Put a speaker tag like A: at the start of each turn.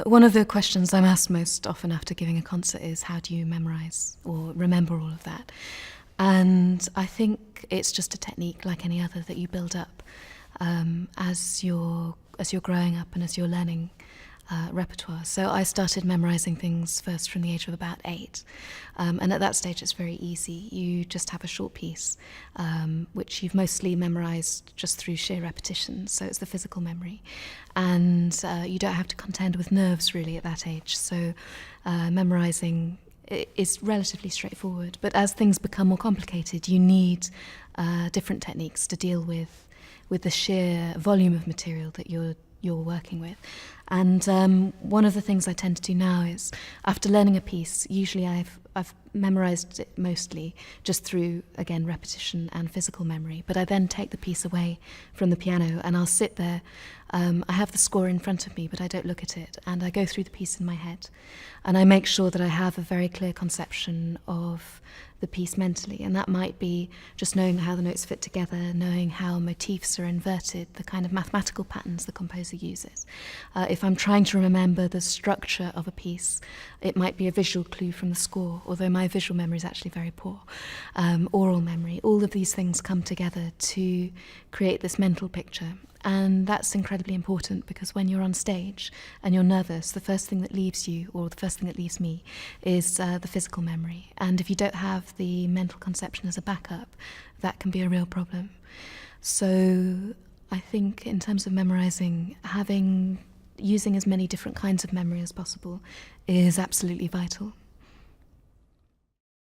A: One of the questions I'm asked most often after giving a concert is, how do you memorise or remember all of that? And I think it's just a technique like any other that you build up as you're growing up and as you're learning repertoire. So I started memorising things first from the age of about 8. And at that stage it's very easy. You just have a short piece, which you've mostly memorised just through sheer repetition, so it's the physical memory. And you don't have to contend with nerves really at that age, so memorising is relatively straightforward. But as things become more complicated, you need different techniques to deal with the sheer volume of material that you're working with. And one of the things I tend to do now is, after learning a piece, usually I've memorised it mostly just through, again, repetition and physical memory, but I then take the piece away from the piano and I'll sit there. I have the score in front of me, but I don't look at it, and I go through the piece in my head, and I make sure that I have a very clear conception of the piece mentally, and that might be just knowing how the notes fit together, knowing how motifs are inverted, the kind of mathematical patterns the composer uses. If I'm trying to remember the structure of a piece, it might be a visual clue from the score, although my visual memory is actually very poor. Oral memory, all of these things come together to create this mental picture. And that's incredibly important, because when you're on stage and you're nervous, the first thing that leaves you, or the first thing that leaves me, is the physical memory. And if you don't have the mental conception as a backup, that can be a real problem. So I think in terms of memorising, using as many different kinds of memory as possible is absolutely vital.